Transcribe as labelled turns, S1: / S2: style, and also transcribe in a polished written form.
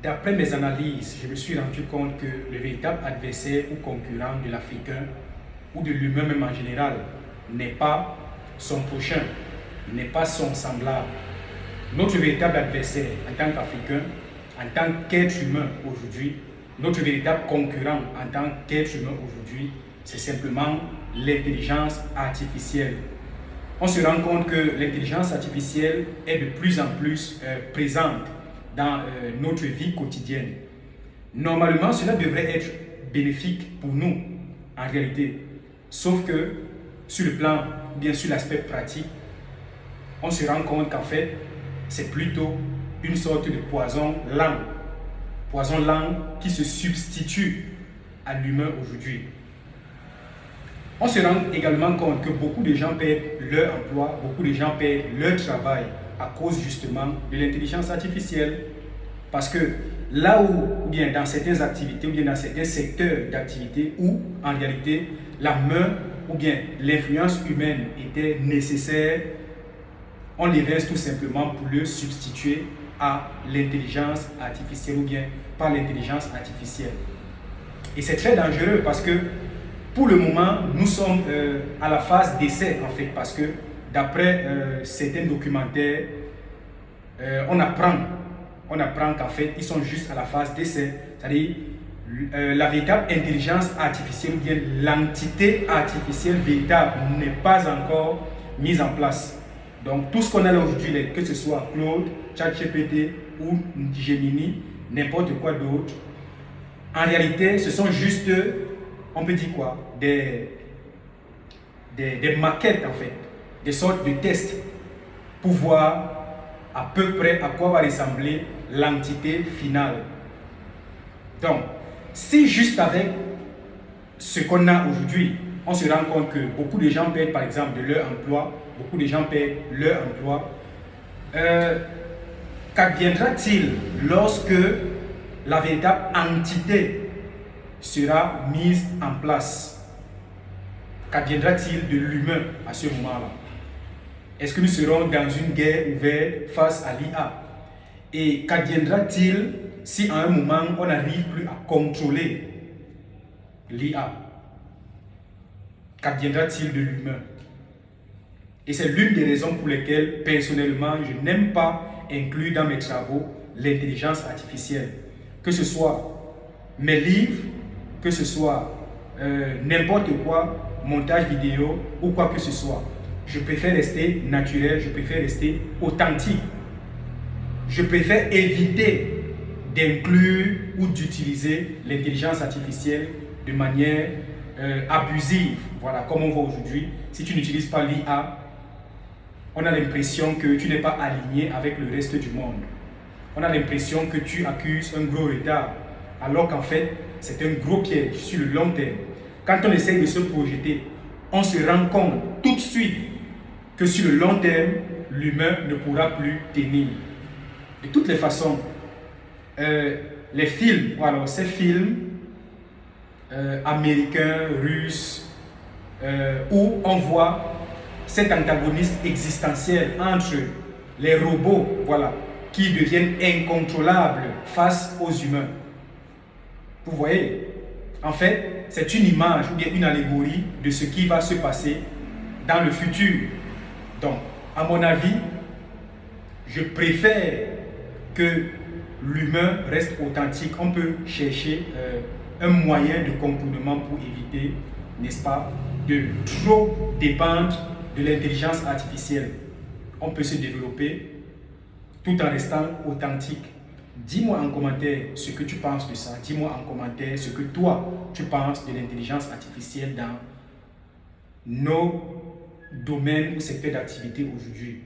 S1: D'après mes analyses, je me suis rendu compte que le véritable adversaire ou concurrent de l'Africain ou de l'humain même en général n'est pas son prochain, n'est pas son semblable. Notre véritable adversaire en tant qu'Africain, en tant qu'être humain aujourd'hui, notre véritable concurrent en tant qu'être humain aujourd'hui, c'est simplement l'intelligence artificielle. On se rend compte que l'intelligence artificielle est de plus en plus présente dans notre vie quotidienne. Normalement, cela devrait être bénéfique pour nous, en réalité. Sauf que, sur le plan, bien sûr, l'aspect pratique, on se rend compte qu'en fait, c'est plutôt une sorte de poison lent. Poison lent qui se substitue à l'humain aujourd'hui. On se rend également compte que beaucoup de gens perdent leur emploi, beaucoup de gens perdent leur travail à cause justement de l'intelligence artificielle. Parce que là où, ou bien dans certaines activités, ou bien dans certains secteurs d'activité où en réalité la main ou bien l'influence humaine était nécessaire, on l'évince tout simplement pour le substituer à l'intelligence artificielle ou bien par l'intelligence artificielle. Et c'est très dangereux parce que pour le moment, nous sommes à la phase d'essai en fait, parce que d'après certains documentaires, on apprend qu'en fait, ils sont juste à la phase d'essai. C'est-à-dire, la véritable intelligence artificielle ou bien l'entité artificielle véritable n'est pas encore mise en place. Donc, tout ce qu'on a aujourd'hui, que ce soit Claude, ChatGPT ou Gemini, n'importe quoi d'autre, en réalité, ce sont juste, on peut dire quoi, des maquettes en fait, des sortes de tests pour voir à peu près à quoi va ressembler l'entité finale. Donc, si juste avec ce qu'on a aujourd'hui, on se rend compte que beaucoup de gens perdent par exemple de leur emploi, beaucoup de gens perdent leur emploi, qu'adviendra-t-il lorsque la véritable entité sera mise en place? Qu'adviendra-t-il de l'humain à ce moment-là? Est-ce que nous serons dans une guerre ouverte face à l'IA? Et qu'adviendra-t-il si à un moment on n'arrive plus à contrôler l'IA? Qu'adviendra-t-il de l'humain? Et c'est l'une des raisons pour lesquelles personnellement je n'aime pas inclure dans mes travaux l'intelligence artificielle. Que ce soit mes livres, que ce soit n'importe quoi, montage vidéo ou quoi que ce soit. Je préfère rester naturel, je préfère rester authentique. Je préfère éviter d'inclure ou d'utiliser l'intelligence artificielle de manière abusive. Voilà, comme on voit aujourd'hui, si tu n'utilises pas l'IA, on a l'impression que tu n'es pas aligné avec le reste du monde. On a l'impression que tu accuses un gros retard, alors qu'en fait, c'est un gros piège sur le long terme. Quand on essaye de se projeter, on se rend compte tout de suite que sur le long terme, l'humain ne pourra plus tenir. De toutes les façons, les films, voilà, ces films américains, russes, où on voit cet antagonisme existentiel entre les robots, voilà, qui deviennent incontrôlables face aux humains. Vous voyez, en fait, c'est une image ou bien une allégorie de ce qui va se passer dans le futur. Donc, à mon avis, je préfère que l'humain reste authentique. On peut chercher un moyen de contournement pour éviter, n'est-ce pas, de trop dépendre de l'intelligence artificielle. On peut se développer tout en restant authentique. Dis-moi en commentaire ce que tu penses de ça. Dis-moi en commentaire ce que toi, tu penses de l'intelligence artificielle dans nos domaines ou secteurs d'activité aujourd'hui.